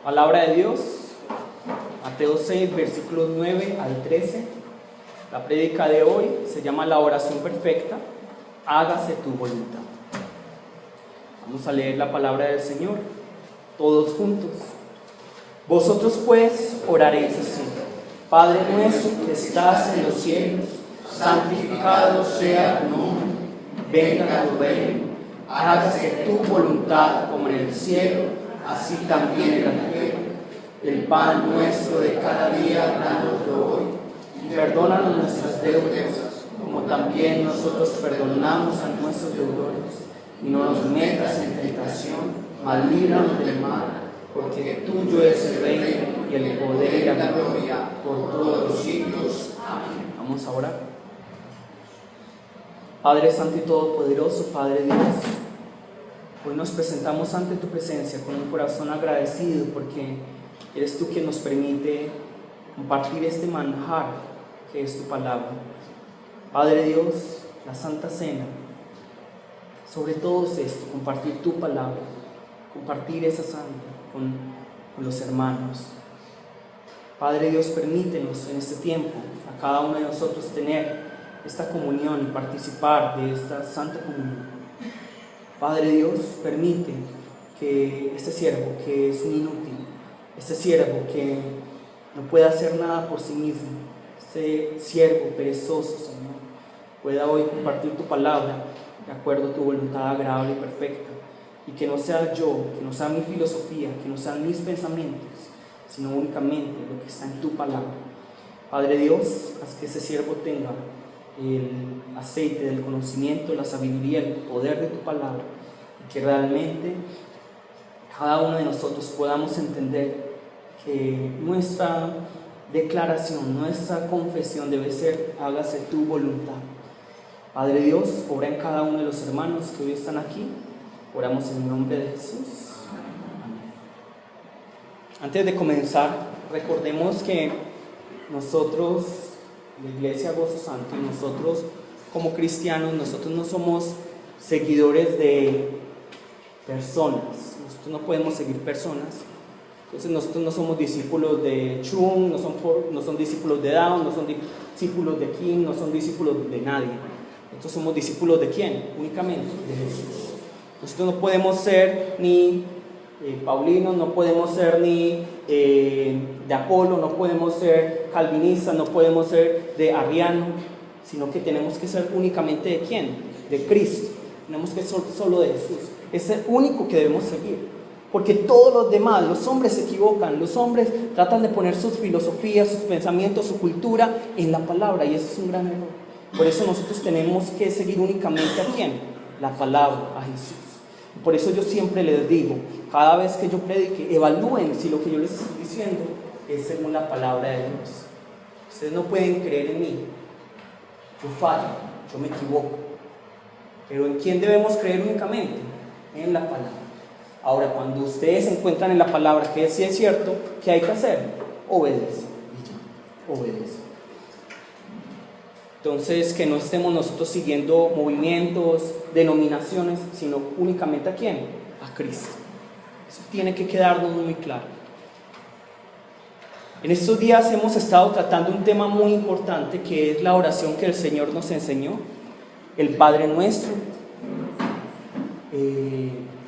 Palabra de Dios, Mateo 6, versículos 9 al 13. La prédica de hoy se llama la oración perfecta, hágase tu voluntad. Vamos a leer la palabra del Señor, todos juntos. Vosotros pues oraréis así: Padre nuestro que estás en los cielos, santificado sea tu nombre, venga tu reino, hágase tu voluntad como en el cielo, así también en la tierra. El pan nuestro de cada día danoslo hoy, y perdónanos nuestras deudas, como también nosotros perdonamos a nuestros deudores. Y no nos metas en tentación, mas líbranos del mal, porque tuyo es el reino, y el poder y la gloria, por todos los siglos. Amén. Vamos a orar. Padre Santo y Todopoderoso, Padre Dios, hoy nos presentamos ante tu presencia con un corazón agradecido, porque eres tú quien nos permite compartir este manjar que es tu palabra. Padre Dios, la Santa Cena, sobre todo es esto: compartir tu palabra, compartir esa sangre con los hermanos. Padre Dios, permítenos en este tiempo a cada uno de nosotros tener esta comunión y participar de esta santa comunión. Padre Dios, permite que este siervo que es un inútil, este siervo que no puede hacer nada por sí mismo, este siervo perezoso, Señor, pueda hoy compartir tu palabra de acuerdo a tu voluntad agradable y perfecta, y que no sea yo, que no sea mi filosofía, que no sean mis pensamientos, sino únicamente lo que está en tu palabra. Padre Dios, haz que ese siervo tenga el aceite del conocimiento, la sabiduría, el poder de tu palabra, y que realmente cada uno de nosotros podamos entender que nuestra declaración, nuestra confesión debe ser: hágase tu voluntad. Padre Dios, obra en cada uno de los hermanos que hoy están aquí. Oramos en el nombre de Jesús. Amén. Antes de comenzar, recordemos que nosotros, la Iglesia Gozo Santo, y nosotros como cristianos, nosotros no somos seguidores de personas. Nosotros no podemos seguir personas. Entonces nosotros no somos discípulos de Chung, no son discípulos de Down, no son discípulos de King, no son discípulos de nadie. Nosotros somos discípulos ¿de quién? Únicamente de Jesús. Nosotros no podemos ser ni paulinos, no podemos ser ni de Apolo, no podemos ser calvinistas, no podemos ser de arriano, sino que tenemos que ser únicamente ¿de quién? De Cristo. Tenemos que ser solo de Jesús. Es el único que debemos seguir. Porque todos los demás, los hombres se equivocan, los hombres tratan de poner sus filosofías, sus pensamientos, su cultura en la palabra, y eso es un gran error. Por eso nosotros tenemos que seguir únicamente ¿a quién? La palabra, a Jesús. Por eso yo siempre les digo, cada vez que yo predique, evalúen si lo que yo les estoy diciendo es según la palabra de Dios. Ustedes no pueden creer en mí, yo fallo, yo me equivoco, pero ¿en quién debemos creer únicamente? En la palabra. Ahora, cuando ustedes se encuentran en la palabra que sí es cierto, ¿qué hay que hacer? Obedece. Obedece. Entonces, que no estemos nosotros siguiendo movimientos, denominaciones, sino únicamente ¿a quién? A Cristo. Eso tiene que quedarnos muy claro. En estos días hemos estado tratando un tema muy importante, que es la oración que el Señor nos enseñó, el Padre Nuestro,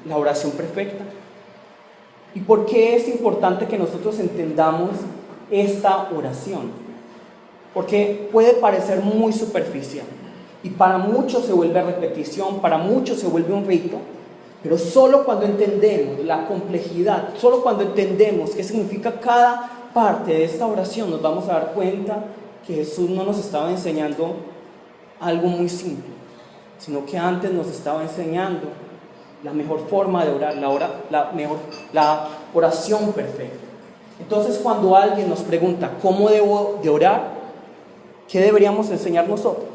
la oración perfecta. ¿Y por qué es importante que nosotros entendamos esta oración? Porque puede parecer muy superficial, y para muchos se vuelve repetición, para muchos se vuelve un rito, pero solo cuando entendemos la complejidad, solo cuando entendemos qué significa cada parte de esta oración, nos vamos a dar cuenta que Jesús no nos estaba enseñando algo muy simple, sino que antes nos estaba enseñando la mejor forma de orar, la oración perfecta. Entonces, cuando alguien nos pregunta ¿cómo debo de orar?, ¿qué deberíamos enseñar nosotros?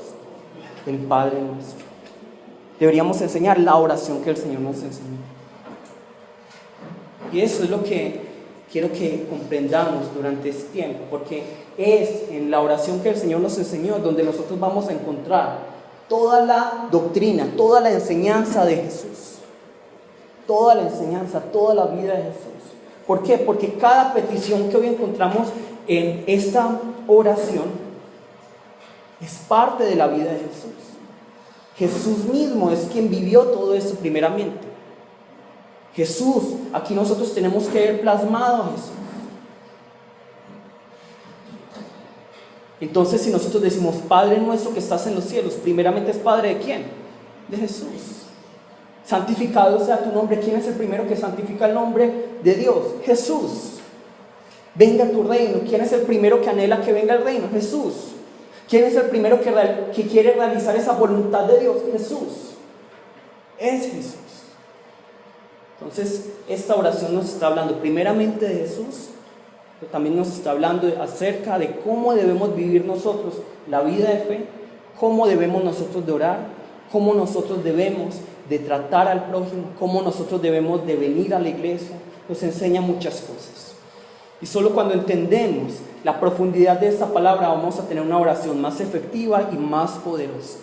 El Padre Nuestro. Deberíamos enseñar la oración que el Señor nos enseñó. Y eso es lo que quiero que comprendamos durante este tiempo, porque es en la oración que el Señor nos enseñó donde nosotros vamos a encontrar toda la doctrina, toda la enseñanza de Jesús. Toda la enseñanza, toda la vida de Jesús. ¿Por qué? Porque cada petición que hoy encontramos en esta oración es parte de la vida de Jesús. Jesús mismo es quien vivió todo esto primeramente. Jesús, aquí nosotros tenemos que ver plasmado a Jesús. Entonces, si nosotros decimos Padre nuestro que estás en los cielos, primeramente es Padre ¿de quién? De Jesús. Santificado sea tu nombre. ¿Quién es el primero que santifica el nombre de Dios? Jesús. Venga tu reino. ¿Quién es el primero que anhela que venga el reino? Jesús. ¿Quién es el primero que quiere realizar esa voluntad de Dios? Jesús. Es Jesús. Entonces, esta oración nos está hablando primeramente de Jesús, pero también nos está hablando acerca de cómo debemos vivir nosotros la vida de fe, cómo debemos nosotros de orar, cómo nosotros debemos de tratar al prójimo, cómo nosotros debemos de venir a la iglesia. Nos enseña muchas cosas. Y solo cuando entendemos la profundidad de esta palabra vamos a tener una oración más efectiva y más poderosa.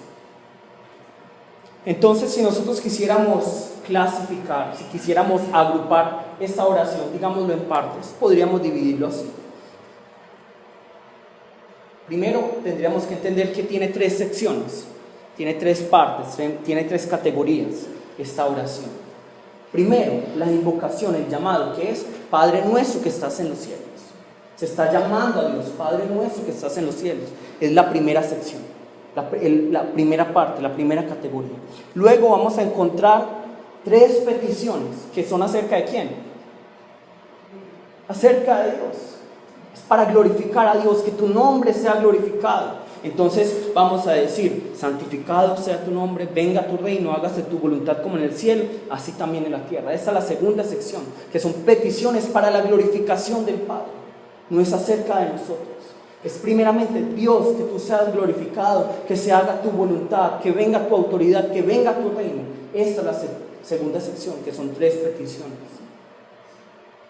Entonces, si nosotros quisiéramos clasificar, si quisiéramos agrupar esta oración, digámoslo en partes, podríamos dividirlo así. Primero, tendríamos que entender que tiene 3 secciones, tiene 3 partes, tiene 3 categorías esta oración. Primero, la invocación, el llamado, que es Padre nuestro que estás en los cielos. Se está llamando a Dios, Padre nuestro que estás en los cielos. Es la primera sección, la primera parte, la primera categoría. Luego vamos a encontrar 3 peticiones que son acerca de ¿quién? Acerca de Dios. Es para glorificar a Dios, que tu nombre sea glorificado. Entonces vamos a decir, santificado sea tu nombre, venga tu reino, hágase tu voluntad como en el cielo, así también en la tierra. Esa es la segunda sección, que son peticiones para la glorificación del Padre. No es acerca de nosotros. Es primeramente Dios, que tú seas glorificado, que se haga tu voluntad, que venga tu autoridad, que venga tu reino. Esta es la segunda sección, que son 3 peticiones.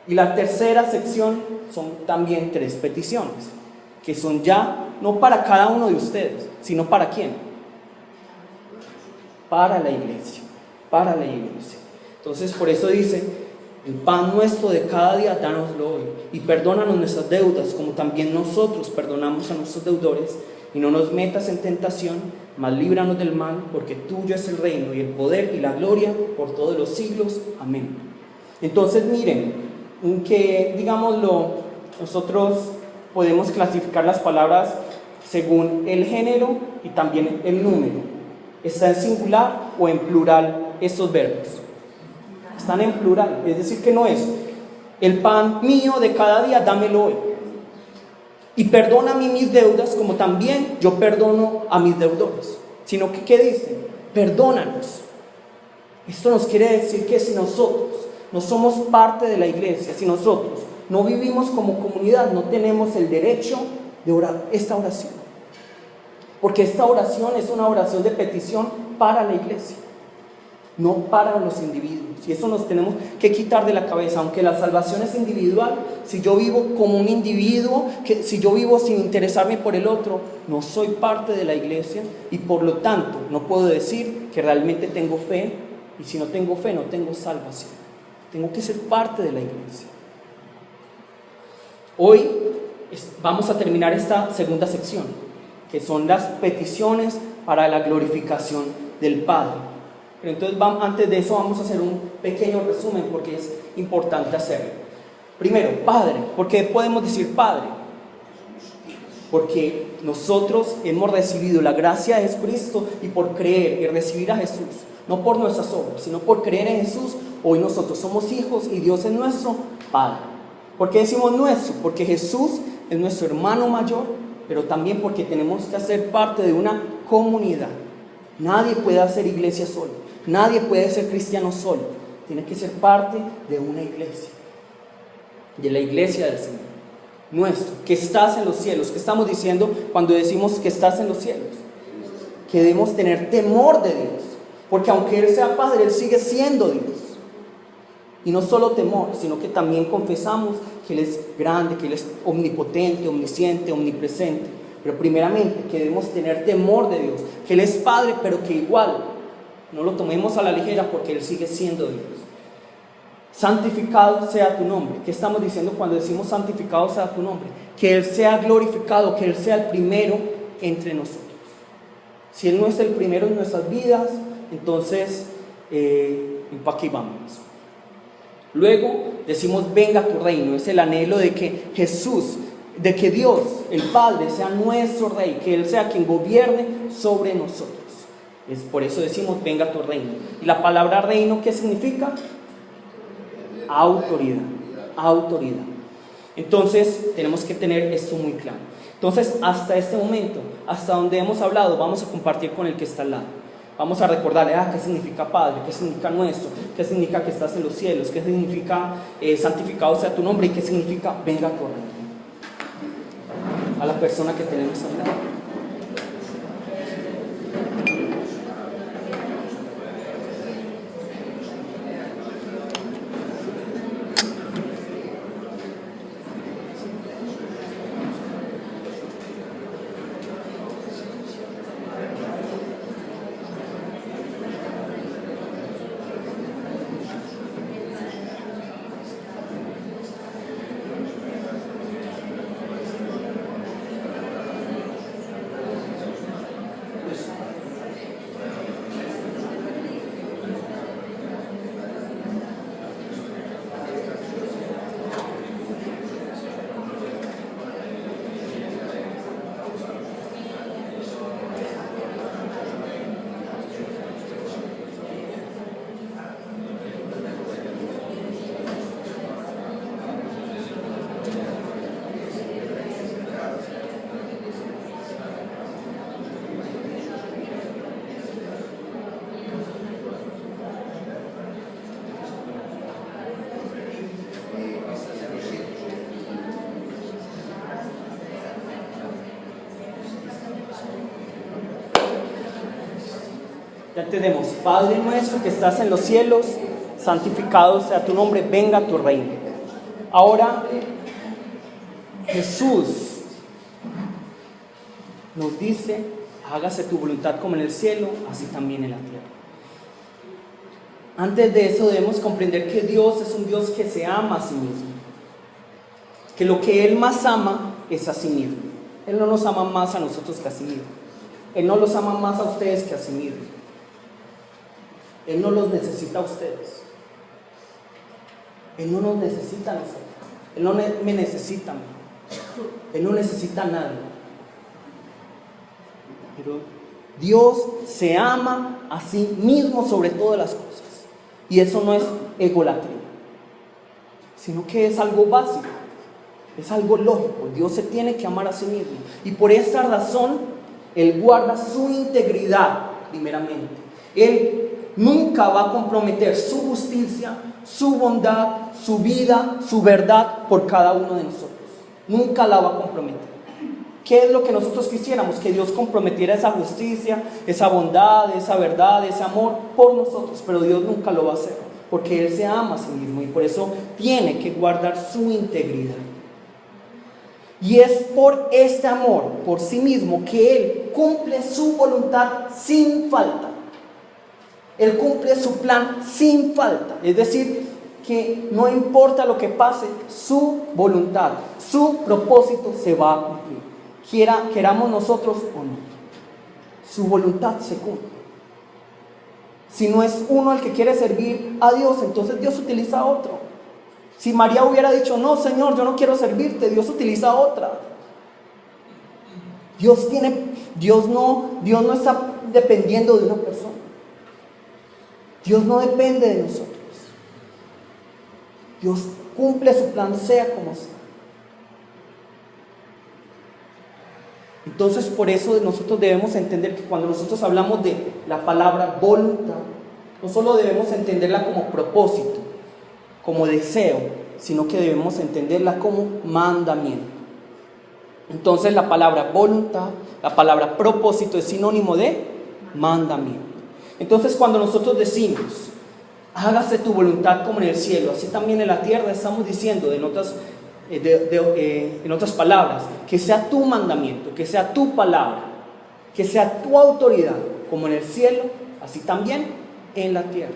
Y la tercera sección son también 3 peticiones, que son ya no para cada uno de ustedes, sino para ¿quién? Para la iglesia, para la iglesia. Entonces por eso dice, el pan nuestro de cada día, dánoslo hoy, y perdónanos nuestras deudas, como también nosotros perdonamos a nuestros deudores, y no nos metas en tentación, mas líbranos del mal, porque tuyo es el reino, y el poder, y la gloria, por todos los siglos. Amén. Entonces miren, que digámoslo, nosotros podemos clasificar las palabras según el género y también el número. ¿Está en singular o en plural estos verbos? Están en plural, es decir que no es el pan mío de cada día, dámelo hoy. Y perdona a mí mis deudas como también yo perdono a mis deudores. Sino que, ¿qué dice? Perdónanos. Esto nos quiere decir que si nosotros no somos parte de la iglesia, si nosotros no vivimos como comunidad, no tenemos el derecho de orar esta oración. Porque esta oración es una oración de petición para la iglesia, no para los individuos. Y eso nos tenemos que quitar de la cabeza. Aunque la salvación es individual, si yo vivo como un individuo, si yo vivo sin interesarme por el otro, no soy parte de la iglesia y por lo tanto no puedo decir que realmente tengo fe. Y si no tengo fe, no tengo salvación. Tengo que ser parte de la iglesia. Hoy vamos a terminar esta segunda sección, que son las peticiones para la glorificación del Padre. Pero entonces antes de eso vamos a hacer un pequeño resumen porque es importante hacerlo. Primero, Padre. ¿Por qué podemos decir Padre? Porque nosotros hemos recibido la gracia de Jesucristo y por creer y recibir a Jesús, no por nuestras obras, sino por creer en Jesús, hoy nosotros somos hijos y Dios es nuestro Padre. ¿Por qué decimos nuestro? Porque Jesús es nuestro hermano mayor, pero también porque tenemos que hacer parte de una comunidad. Nadie puede hacer iglesia solo, nadie puede ser cristiano solo. Tiene que ser parte de una iglesia, de la iglesia del Señor nuestro, que estás en los cielos. ¿Qué estamos diciendo cuando decimos que estás en los cielos? Que debemos tener temor de Dios, porque aunque Él sea Padre, Él sigue siendo Dios. Y no solo temor, sino que también confesamos que Él es grande, que Él es omnipotente, omnisciente, omnipresente. Pero primeramente que debemos tener temor de Dios, que Él es Padre, pero que igual no lo tomemos a la ligera porque Él sigue siendo Dios. santificado sea tu nombre. ¿Qué estamos diciendo cuando decimos santificado sea tu nombre? Que Él sea glorificado, que Él sea el primero entre nosotros. Si Él no es el primero en nuestras vidas, entonces, ¿para qué vamos? Luego decimos, venga tu reino. Es el anhelo de que Jesús, de que Dios, el Padre, sea nuestro Rey, que Él sea quien gobierne sobre nosotros. Es por eso decimos, venga tu reino. Y la palabra reino, ¿qué significa? Autoridad. Autoridad. Entonces, tenemos que tener esto muy claro. Entonces, hasta este momento, hasta donde hemos hablado, vamos a compartir con el que está al lado. Vamos a recordarle, qué significa Padre, qué significa nuestro, qué significa que estás en los cielos, qué significa santificado sea tu nombre y qué significa venga tu reino. A la persona que tenemos al lado. Ya entendemos, Padre nuestro que estás en los cielos, santificado sea tu nombre, venga tu reino. Ahora, Jesús nos dice, hágase tu voluntad como en el cielo, así también en la tierra. Antes de eso debemos comprender que Dios es un Dios que se ama a sí mismo. Que lo que Él más ama es a sí mismo. Él no nos ama más a nosotros que a sí mismo. Él no los ama más a ustedes que a sí mismo. Él no los necesita a ustedes. Él no nos necesita a nosotros. Él no me necesita a mí. Él no necesita a nadie. Pero Dios se ama a sí mismo sobre todas las cosas. Y eso no es egolatría, sino que es algo básico. Es algo lógico. Dios se tiene que amar a sí mismo. Y por esta razón, Él guarda su integridad primeramente. Él nunca va a comprometer su justicia, su bondad, su vida, su verdad por cada uno de nosotros. Nunca la va a comprometer. ¿Qué es lo que nosotros quisiéramos? Que Dios comprometiera esa justicia, esa bondad, esa verdad, ese amor por nosotros. Pero Dios nunca lo va a hacer, porque Él se ama a sí mismo y por eso tiene que guardar su integridad. Y es por este amor por sí mismo que Él cumple su voluntad sin falta. Él cumple su plan sin falta. Es decir, que no importa lo que pase, su voluntad, su propósito se va a cumplir. Queramos nosotros o no. Su voluntad se cumple. Si no es uno el que quiere servir a Dios, entonces Dios utiliza a otro. Si María hubiera dicho, no, Señor, yo no quiero servirte, Dios utiliza a otra. Dios no está dependiendo de una persona. Dios no depende de nosotros. Dios cumple su plan, sea como sea. Entonces, por eso nosotros debemos entender que cuando nosotros hablamos de la palabra voluntad, no solo debemos entenderla como propósito, como deseo, sino que debemos entenderla como mandamiento. Entonces, la palabra voluntad, la palabra propósito es sinónimo de mandamiento. Entonces, cuando nosotros decimos, hágase tu voluntad como en el cielo, así también en la tierra, estamos diciendo, en otras palabras, que sea tu mandamiento, que sea tu palabra, que sea tu autoridad, como en el cielo, así también en la tierra.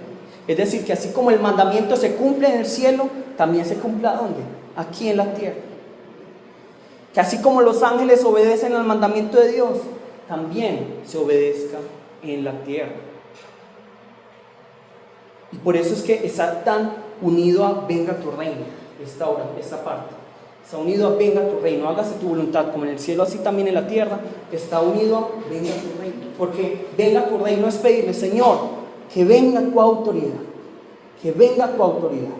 Es decir, que así como el mandamiento se cumple en el cielo, también se cumple ¿a dónde? Aquí en la tierra. Que así como los ángeles obedecen al mandamiento de Dios, también se obedezca en la tierra. Y por eso es que está tan unido a venga tu reino, esta parte. Está unido a venga tu reino, hágase tu voluntad como en el cielo, así también en la tierra. Está unido a venga tu reino. Porque venga tu reino es pedirle, Señor, que venga tu autoridad. Que venga tu autoridad.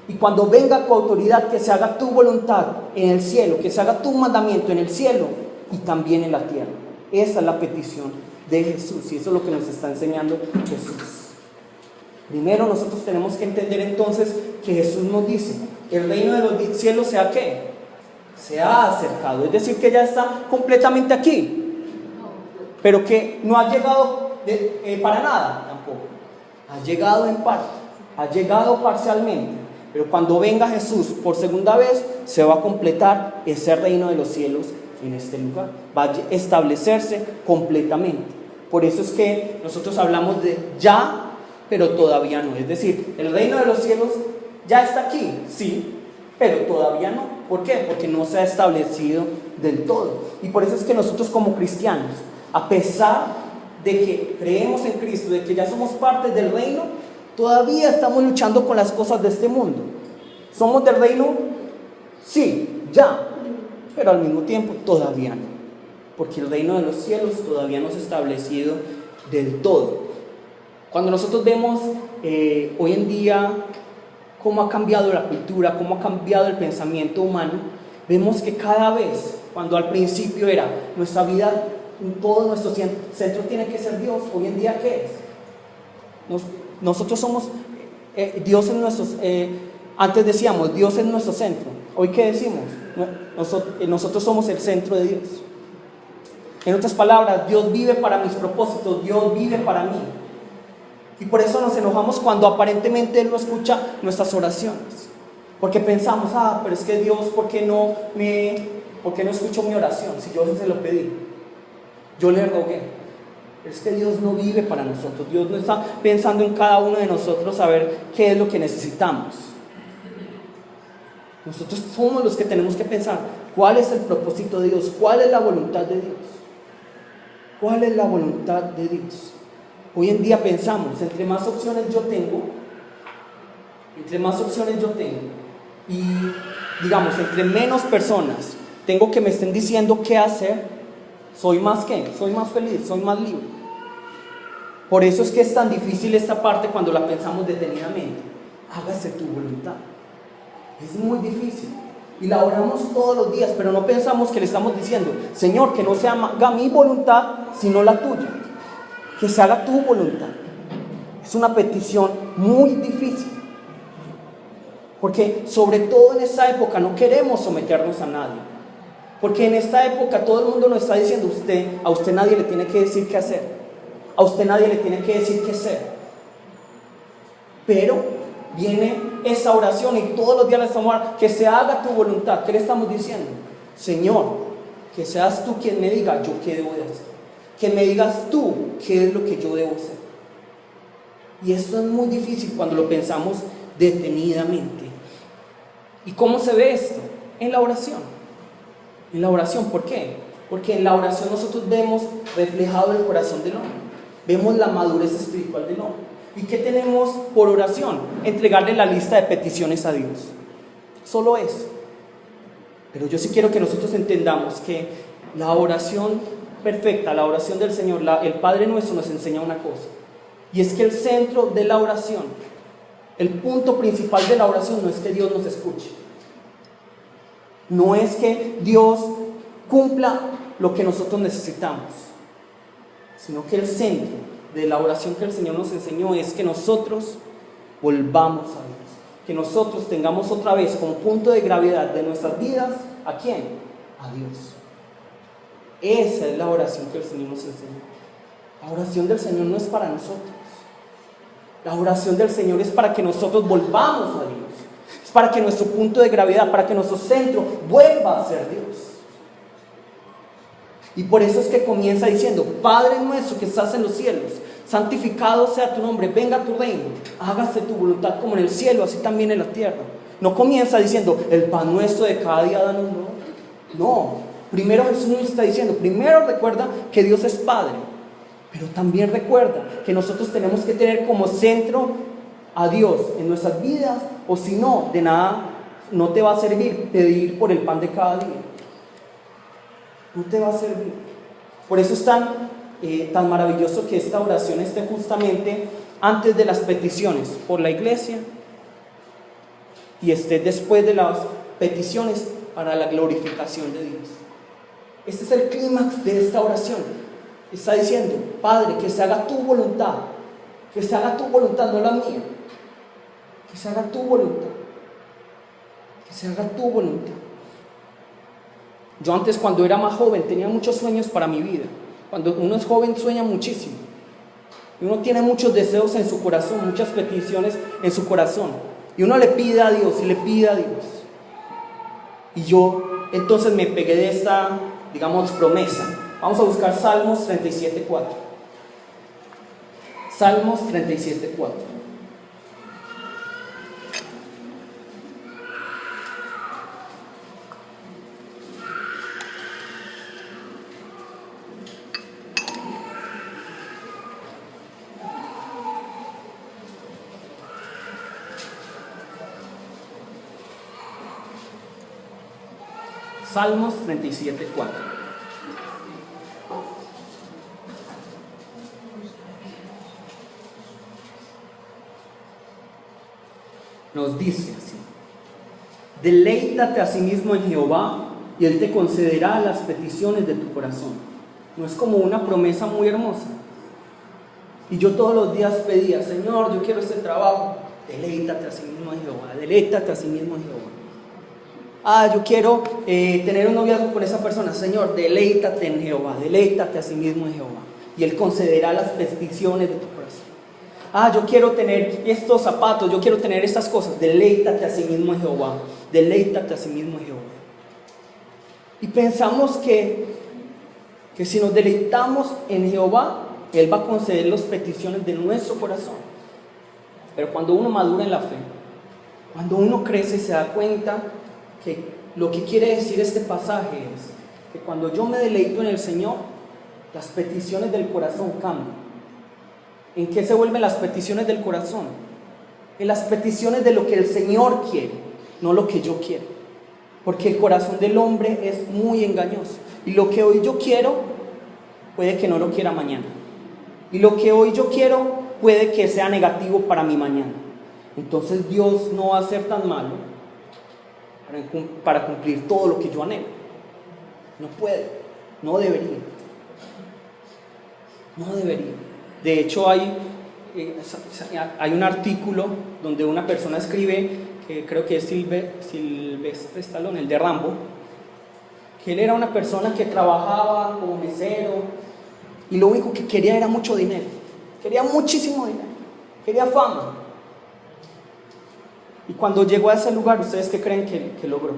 Y cuando venga tu autoridad, que se haga tu voluntad en el cielo, que se haga tu mandamiento en el cielo y también en la tierra. Esa es la petición de Jesús y eso es lo que nos está enseñando Jesús. Primero nosotros tenemos que entender entonces que Jesús nos dice, el reino de los cielos se ha ¿qué? Se ha acercado, es decir que ya está completamente aquí, pero que no ha llegado para nada tampoco, ha llegado en parte, ha llegado parcialmente, pero cuando venga Jesús por segunda vez se va a completar ese reino de los cielos en este lugar, va a establecerse completamente. Por eso es que nosotros hablamos de ya, pero todavía no. Es decir, el reino de los cielos ya está aquí, sí, pero todavía no. ¿Por qué? Porque no se ha establecido del todo. Y por eso es que nosotros como cristianos, a pesar de que creemos en Cristo, de que ya somos parte del reino, todavía estamos luchando con las cosas de este mundo. ¿Somos del reino? Sí, ya, pero al mismo tiempo todavía no, porque el reino de los cielos todavía no se ha establecido del todo. Cuando nosotros vemos hoy en día cómo ha cambiado la cultura, cómo ha cambiado el pensamiento humano, vemos que cada vez, cuando al principio era nuestra vida, todo nuestro centro tiene que ser Dios, hoy en día ¿qué es? Nosotros somos, Dios es nuestro, antes decíamos Dios es nuestro centro, hoy ¿qué decimos? Nosotros somos el centro de Dios. En otras palabras, Dios vive para mis propósitos, Dios vive para mí. Y por eso nos enojamos cuando aparentemente Él no escucha nuestras oraciones. Porque pensamos, pero es que Dios, ¿por qué no escuchó mi oración? Si yo se lo pedí, yo le rogué. Pero es que Dios no vive para nosotros. Dios no está pensando en cada uno de nosotros a ver qué es lo que necesitamos. Nosotros somos los que tenemos que pensar cuál es el propósito de Dios, cuál es la voluntad de Dios. ¿Cuál es la voluntad de Dios? Hoy en día pensamos, entre más opciones yo tengo, y digamos, entre menos personas tengo que me estén diciendo qué hacer, soy más feliz, soy más libre. Por eso es que es tan difícil esta parte cuando la pensamos detenidamente. Hágase tu voluntad. Es muy difícil. Y la oramos todos los días, pero no pensamos que le estamos diciendo, Señor, que no se haga mi voluntad, sino la tuya. Que se haga tu voluntad. Es una petición muy difícil. Porque sobre todo en esta época no queremos someternos a nadie. Porque en esta época todo el mundo nos está diciendo, a usted nadie le tiene que decir qué hacer. A usted nadie le tiene que decir qué ser. Pero viene esa oración y todos los días le estamos orando, que se haga tu voluntad. ¿Qué le estamos diciendo? Señor, que seas tú quien me diga yo qué debo de hacer. Que me digas tú qué es lo que yo debo hacer. Y esto es muy difícil cuando lo pensamos detenidamente. ¿Y cómo se ve esto? En la oración. En la oración, ¿por qué? Porque en la oración nosotros vemos reflejado el corazón del hombre. Vemos la madurez espiritual del hombre. ¿Y qué tenemos por oración? Entregarle la lista de peticiones a Dios. Solo eso. Pero yo sí quiero que nosotros entendamos que la oración perfecta, la oración del Señor, el Padre Nuestro nos enseña una cosa. Y es que el centro de la oración, el punto principal de la oración no es que Dios nos escuche. No es que Dios cumpla lo que nosotros necesitamos, sino que el centro de la oración que el Señor nos enseñó es que nosotros volvamos a Dios, que nosotros tengamos otra vez como punto de gravedad de nuestras vidas, ¿a quién? A Dios. Esa es la oración que el Señor nos enseñó. La oración del Señor no es para nosotros. La oración del Señor es para que nosotros volvamos a Dios. Es para que nuestro punto de gravedad, para que nuestro centro vuelva a ser Dios. Y por eso es que comienza diciendo, Padre nuestro que estás en los cielos, santificado sea tu nombre, venga tu reino, hágase tu voluntad como en el cielo, así también en la tierra. No comienza diciendo, el pan nuestro de cada día danos hoy. No, primero Jesús nos está diciendo, primero recuerda que Dios es Padre, pero también recuerda que nosotros tenemos que tener como centro a Dios en nuestras vidas, o si no, de nada no te va a servir pedir por el pan de cada día. No te va a servir. Por eso es tan maravilloso que esta oración esté justamente antes de las peticiones por la iglesia y esté después de las peticiones para la glorificación de Dios. Este es el clímax de esta oración. Está diciendo, Padre, que se haga tu voluntad, que se haga tu voluntad, no la mía, que se haga tu voluntad, que se haga tu voluntad. Yo antes, cuando era más joven, tenía muchos sueños para mi vida. Cuando uno es joven sueña muchísimo y uno tiene muchos deseos en su corazón, muchas peticiones en su corazón, y uno le pide a Dios y le pide a Dios. Y yo entonces me pegué de esta, digamos, promesa. Vamos a buscar Salmos 37:4. Salmos 37:4. Salmos 37:4. Nos dice así: deleítate a sí mismo en Jehová y Él te concederá las peticiones de tu corazón. ¿No es como una promesa muy hermosa? Y yo todos los días pedía, Señor, yo quiero este trabajo. Deleítate a sí mismo en Jehová, deleítate a sí mismo en Jehová. Yo quiero tener un noviazgo con esa persona. Señor, deleítate en Jehová, deleítate a sí mismo en Jehová, y Él concederá las peticiones de tu corazón. Yo quiero tener estos zapatos, yo quiero tener estas cosas. Deleítate a sí mismo en Jehová, deleítate a sí mismo en Jehová. Y pensamos que si nos deleitamos en Jehová, Él va a conceder las peticiones de nuestro corazón. Pero cuando uno madura en la fe, cuando uno crece, se da cuenta que lo que quiere decir este pasaje es que cuando yo me deleito en el Señor, las peticiones del corazón cambian. ¿En qué se vuelven las peticiones del corazón? En las peticiones de lo que el Señor quiere, no lo que yo quiero. Porque el corazón del hombre es muy engañoso. Y lo que hoy yo quiero, puede que no lo quiera mañana. Y lo que hoy yo quiero, puede que sea negativo para mi mañana. Entonces Dios no va a ser tan malo para cumplir todo lo que yo anhelo. No puede, no debería. No debería. De hecho hay un artículo donde una persona escribe, que creo que es Sylvester Stallone, el de Rambo, que él era una persona que trabajaba como mesero y lo único que quería era mucho dinero, quería muchísimo dinero, quería fama. Y cuando llegó a ese lugar, ¿ustedes qué creen que logró?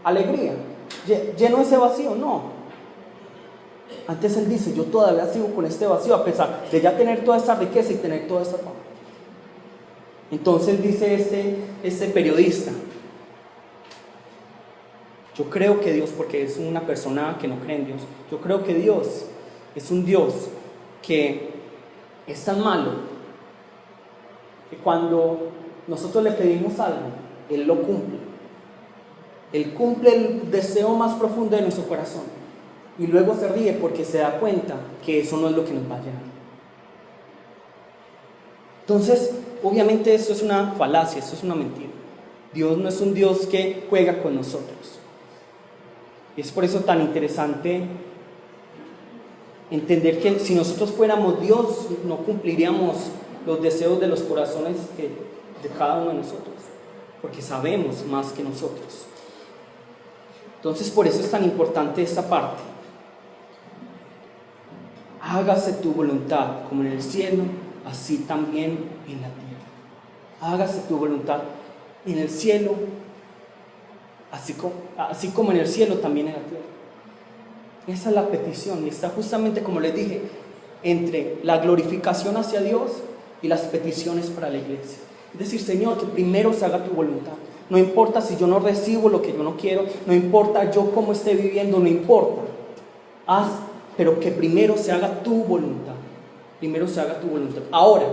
Alegría. ¿Llenó ese vacío? No. Antes él dice, yo todavía sigo con este vacío a pesar de ya tener toda esta riqueza y tener toda esta fama. Entonces dice este periodista, yo creo que Dios, porque es una persona que no cree en Dios, yo creo que Dios es un Dios que es tan malo que cuando nosotros le pedimos algo, Él lo cumple. Él cumple el deseo más profundo de nuestro corazón y luego se ríe porque se da cuenta que eso no es lo que nos va a llenar. Entonces, obviamente esto es una falacia, esto es una mentira. Dios no es un Dios que juega con nosotros. Y es por eso tan interesante entender que si nosotros fuéramos Dios, no cumpliríamos los deseos de los corazones de cada uno de nosotros, porque sabemos más que nosotros. Entonces por eso es tan importante esta parte. Hágase tu voluntad como en el cielo, así también en la tierra. Hágase tu voluntad en el cielo, así como en el cielo también en la tierra. Esa es la petición y está justamente como les dije, entre la glorificación hacia Dios y las peticiones para la iglesia. Es decir, Señor, que primero se haga tu voluntad. No importa si yo no recibo lo que yo no quiero, no importa yo cómo esté viviendo, no importa. Haz, pero que primero se haga tu voluntad. Primero se haga tu voluntad. Ahora,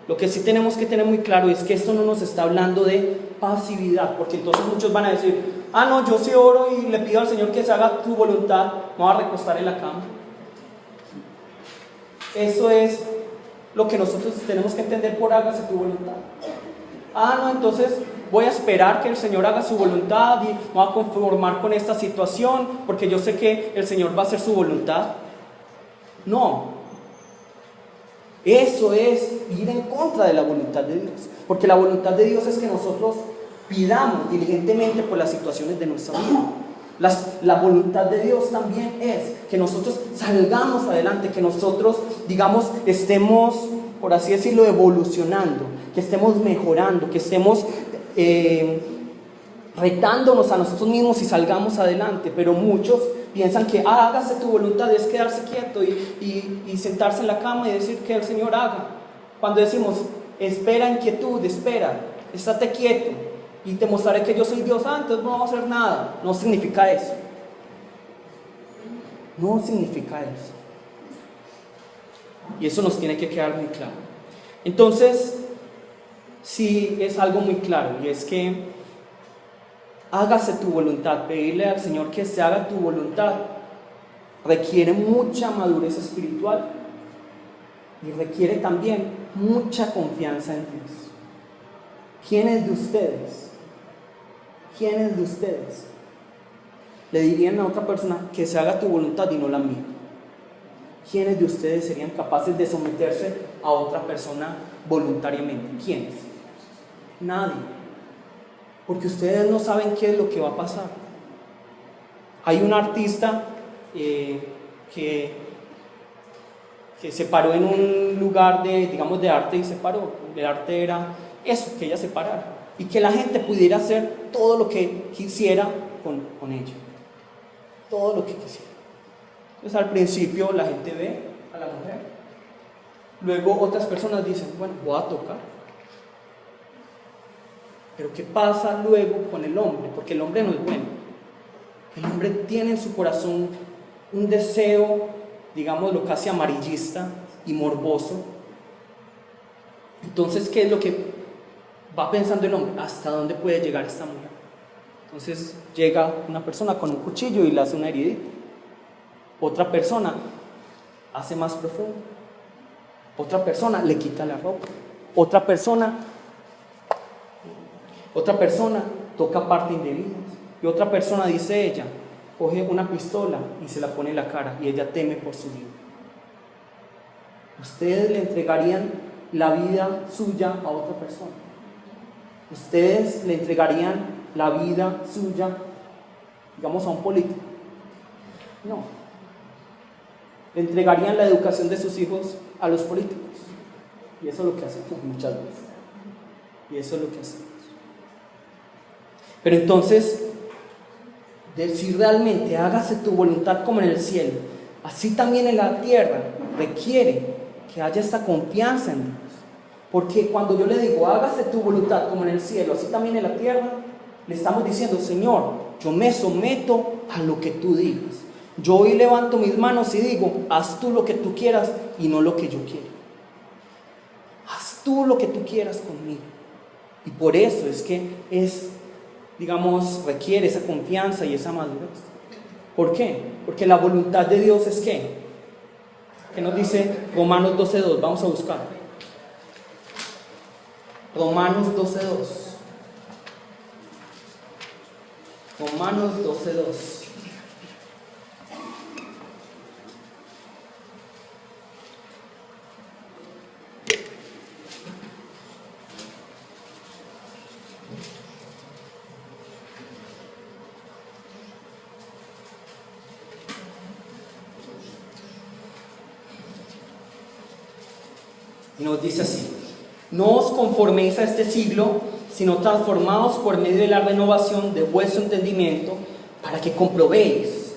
lo que sí tenemos que tener muy claro es que esto no nos está hablando de pasividad, porque entonces muchos van a decir, no, yo sí oro y le pido al Señor que se haga tu voluntad, me voy a recostar en la cama. Eso es lo que nosotros tenemos que entender por hágase tu voluntad. No, entonces voy a esperar que el Señor haga su voluntad y me voy a conformar con esta situación porque yo sé que el Señor va a hacer su voluntad. No, eso es ir en contra de la voluntad de Dios, porque la voluntad de Dios es que nosotros pidamos diligentemente por las situaciones de nuestra vida. La voluntad de Dios también es que nosotros salgamos adelante, que nosotros, digamos, estemos, por así decirlo, evolucionando, que estemos mejorando, que estemos retándonos a nosotros mismos y salgamos adelante. Pero muchos piensan que hágase tu voluntad es quedarse quieto y sentarse en la cama y decir que el Señor haga. Cuando decimos, espera en quietud, espera, estate quieto y te mostraré que yo soy Dios, entonces no vamos a hacer nada. No significa eso. No significa eso. Y eso nos tiene que quedar muy claro. Entonces, sí es algo muy claro, y es que hágase tu voluntad, pedirle al Señor que se haga tu voluntad, requiere mucha madurez espiritual y requiere también mucha confianza en Dios. ¿Quiénes de ustedes le dirían a otra persona que se haga tu voluntad y no la mía? ¿Quiénes de ustedes serían capaces de someterse a otra persona voluntariamente? ¿Quiénes? Nadie. Porque ustedes no saben qué es lo que va a pasar. Hay un artista que se paró en un lugar de arte y se paró. El arte era eso, que ella se parara y que la gente pudiera hacer todo lo que quisiera con ella. Todo lo que quisiera. Entonces al principio la gente ve a la mujer. Luego otras personas dicen, bueno, voy a tocar. Pero ¿qué pasa luego con el hombre? Porque el hombre no es bueno. El hombre tiene en su corazón un deseo, digámoslo, casi amarillista y morboso. Entonces, ¿qué es lo que va pensando el hombre? ¿Hasta dónde puede llegar esta mujer? Entonces llega una persona con un cuchillo y le hace una heridita. Otra persona hace más profundo. Otra persona le quita la ropa. Otra persona toca parte indebida. Y otra persona, dice ella, coge una pistola y se la pone en la cara y ella teme por su vida. ¿Ustedes le entregarían la vida suya a otra persona? ¿Ustedes le entregarían la vida suya, digamos, a un político? No. ¿Le entregarían la educación de sus hijos a los políticos? Y eso es lo que hacemos muchas veces. Y eso es lo que hacemos. Pero entonces, si realmente hágase tu voluntad como en el cielo, así también en la tierra, requiere que haya esta confianza en Dios. Porque cuando yo le digo, hágase tu voluntad como en el cielo, así también en la tierra, le estamos diciendo, Señor, yo me someto a lo que tú digas. Yo hoy levanto mis manos y digo, haz tú lo que tú quieras y no lo que yo quiero. Haz tú lo que tú quieras conmigo. Y por eso es que requiere esa confianza y esa madurez. ¿Por qué? Porque la voluntad de Dios es ¿qué? ¿Qué nos dice Romanos 12:2? Vamos a buscar. Romanos 12:2. Romanos 12:2. Y nos dice así: no os conforméis a este siglo, sino transformaos por medio de la renovación de vuestro entendimiento, para que comprobéis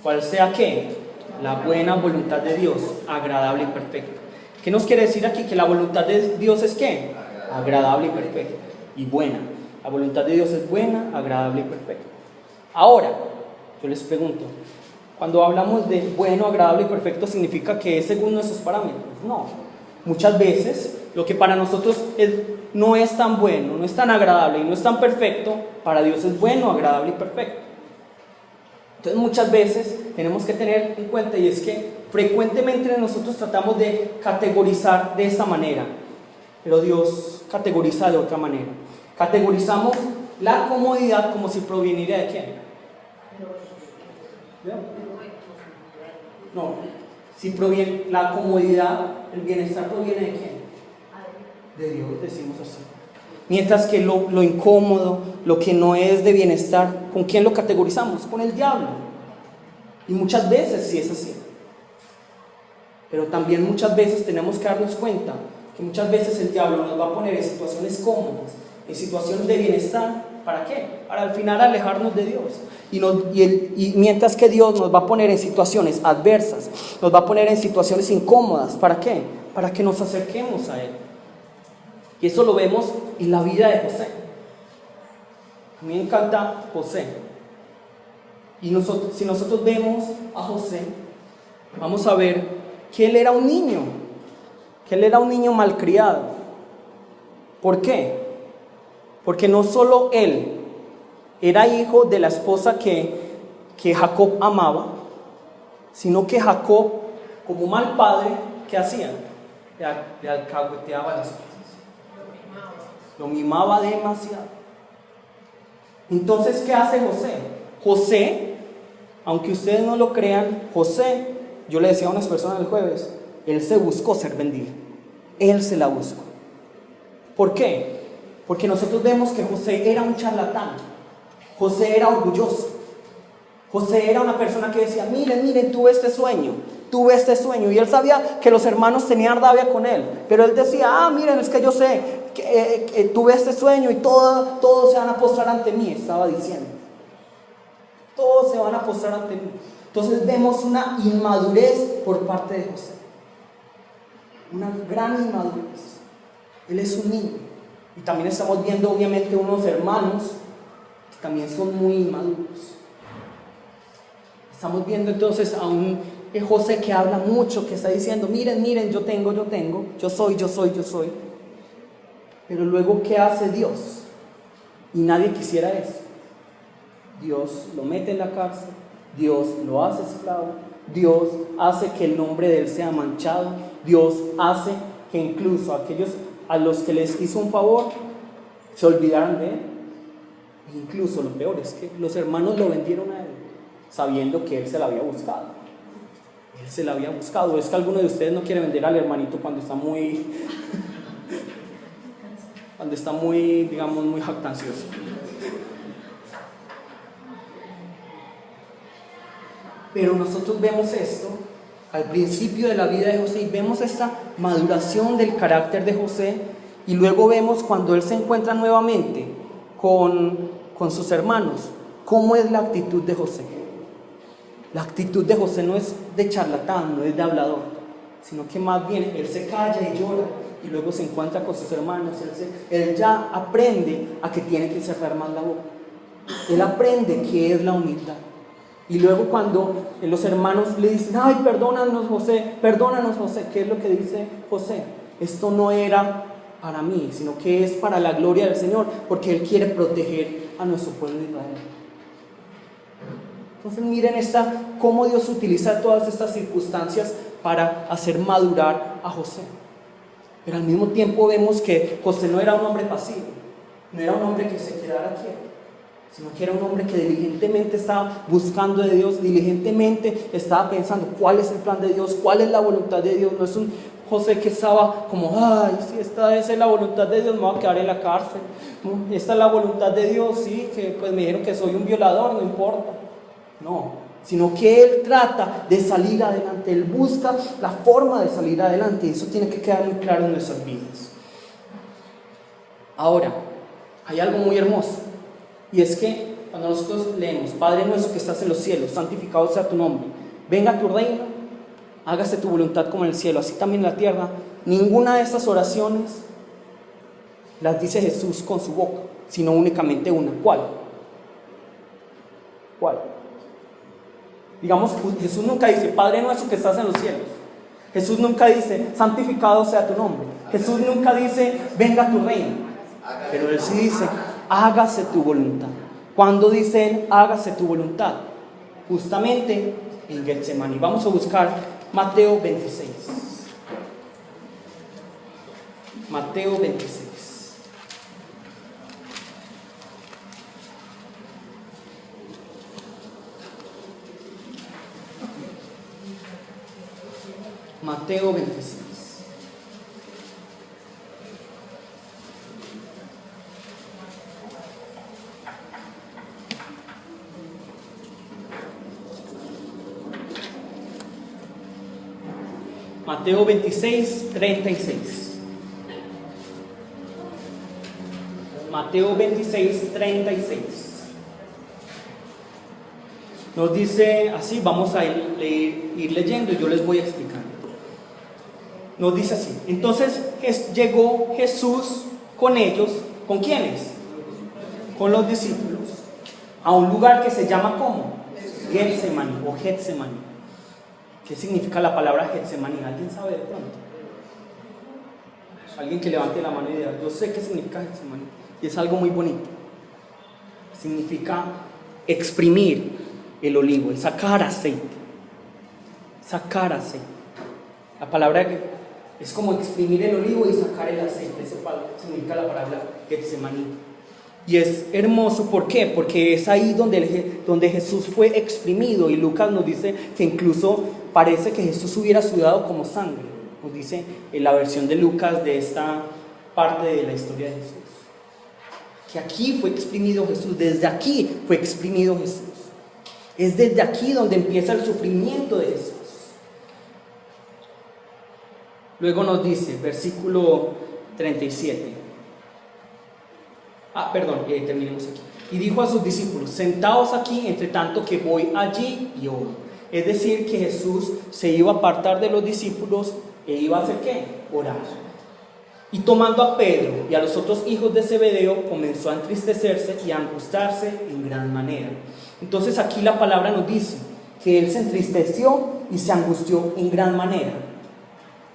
cuál sea ¿qué? la buena voluntad de Dios, agradable y perfecta. ¿Qué nos quiere decir aquí? Que la voluntad de Dios es ¿qué? Agradable y perfecta y buena. La voluntad de Dios es buena, agradable y perfecta. Ahora, yo les pregunto, cuando hablamos de bueno, agradable y perfecto, ¿significa que es según nuestros parámetros? No. Muchas veces lo que para nosotros no es tan bueno, no es tan agradable y no es tan perfecto, para Dios es bueno, agradable y perfecto. Entonces muchas veces tenemos que tener en cuenta, y es que frecuentemente nosotros tratamos de categorizar de esta manera, pero Dios categoriza de otra manera. Categorizamos la comodidad como si proviniera de quién. No, si proviene la comodidad, el bienestar proviene de quién. De Dios, decimos así. Mientras que lo incómodo, lo que no es de bienestar, ¿con quién lo categorizamos? Con el diablo. Y muchas veces sí es así. Pero también muchas veces tenemos que darnos cuenta que muchas veces el diablo nos va a poner en situaciones cómodas, en situaciones de bienestar. ¿Para qué? Para al final alejarnos de Dios. Y mientras que Dios nos va a poner en situaciones adversas, nos va a poner en situaciones incómodas. ¿Para qué? Para que nos acerquemos a Él. Y eso lo vemos en la vida de José. A mí me encanta José. Y si nosotros vemos a José, vamos a ver que él era un niño. Que él era un niño malcriado. ¿Por qué? Porque no solo él era hijo de la esposa que Jacob amaba, sino que Jacob, como mal padre, ¿qué hacía? Le alcahueteaba las cosas. Lo mimaba demasiado. Entonces, ¿qué hace José? José, aunque ustedes no lo crean, José, yo le decía a unas personas el jueves, él se buscó ser vendido. Él se la buscó. ¿Por qué? Porque nosotros vemos que José era un charlatán. José era orgulloso. José era una persona que decía, miren, tuve este sueño. Y él sabía que los hermanos tenían rabia con él. Pero él decía, miren, es que yo sé que tuve este sueño y todos se van a postrar ante mí, estaba diciendo. Todos se van a postrar ante mí. Entonces vemos una inmadurez por parte de José. Una gran inmadurez. Él es un niño. Y también estamos viendo obviamente unos hermanos que también son muy inmaduros. Estamos viendo entonces a un José que habla mucho, que está diciendo, miren, yo tengo, yo soy. Pero luego, ¿qué hace Dios? Y nadie quisiera eso. Dios lo mete en la cárcel, Dios lo hace esclavo, Dios hace que el nombre de él sea manchado, Dios hace que incluso aquellos a los que les hizo un favor se olvidaran de él. E incluso lo peor es que los hermanos lo vendieron a él, sabiendo que él se la había buscado. Él se la había buscado. Es que alguno de ustedes no quiere vender al hermanito cuando está muy digamos, muy jactancioso. Pero nosotros vemos esto al principio de la vida de José y vemos esta maduración del carácter de José, y luego vemos cuando él se encuentra nuevamente con sus hermanos, cómo es la actitud de José. La actitud de José no es de charlatán, no es de hablador, sino que más bien él se calla y llora y luego se encuentra con sus hermanos. Él ya aprende a que tiene que cerrar más la boca. Él aprende qué es la humildad. Y luego cuando los hermanos le dicen, ay, perdónanos José, ¿qué es lo que dice José? Esto no era para mí, sino que es para la gloria del Señor, porque Él quiere proteger a nuestro pueblo de Israel. Entonces miren cómo Dios utiliza todas estas circunstancias para hacer madurar a José. Pero al mismo tiempo vemos que José no era un hombre pasivo, no era un hombre que se quedara quieto, sino que era un hombre que diligentemente estaba buscando de Dios, diligentemente estaba pensando cuál es el plan de Dios, cuál es la voluntad de Dios. No es un José que estaba como, ay, si esta es la voluntad de Dios, me voy a quedar en la cárcel. Esta es la voluntad de Dios, sí, que pues me dijeron que soy un violador, no importa. No, sino que él trata de salir adelante, él busca la forma de salir adelante, y eso tiene que quedar muy claro en nuestras vidas. Ahora, hay algo muy hermoso, y es que cuando nosotros leemos, Padre nuestro que estás en los cielos, santificado sea tu nombre, venga tu reino, hágase tu voluntad como en el cielo, así también en la tierra. Ninguna de estas oraciones las dice Jesús con su boca, sino únicamente una. ¿Cuál? ¿Cuál? Digamos, Jesús nunca dice, Padre nuestro que estás en los cielos. Jesús nunca dice, santificado sea tu nombre. Jesús nunca dice, venga tu reino. Pero Él sí dice, hágase tu voluntad. ¿Cuándo dice Él, hágase tu voluntad? Justamente en Getsemaní. Vamos a buscar Mateo 26. Mateo 26. Mateo 26. Mateo 26, 36. Mateo 26, 36. Nos dice así, vamos a ir leyendo y yo les voy a explicar. Nos dice así, entonces llegó Jesús con ellos, ¿con quiénes? Con los discípulos, a un lugar que se llama ¿cómo? Getsemaní o Getsemaní. ¿Qué significa la palabra Getsemaní? ¿Alguien sabe de pronto? Alguien que levante la mano y diga, yo sé qué significa Getsemaní, y es algo muy bonito. Significa exprimir el olivo y sacar aceite. Sacar aceite. La palabra es como exprimir el olivo y sacar el aceite. Eso significa la palabra Getsemaní. Y es hermoso, ¿por qué? Porque es ahí donde Jesús fue exprimido. Y Lucas nos dice que incluso parece que Jesús hubiera sudado como sangre. Nos dice en la versión de Lucas de esta parte de la historia de Jesús. Que aquí fue exprimido Jesús, desde aquí fue exprimido Jesús. Es desde aquí donde empieza el sufrimiento de Jesús. Luego nos dice, versículo 37. Terminemos aquí. Y dijo a sus discípulos, sentaos aquí entre tanto que voy allí y oro. Es decir, que Jesús se iba a apartar de los discípulos e iba a hacer ¿qué? Orar. Y tomando a Pedro y a los otros hijos de Zebedeo, comenzó a entristecerse y a angustiarse en gran manera. Entonces aquí la palabra nos dice que él se entristeció y se angustió en gran manera.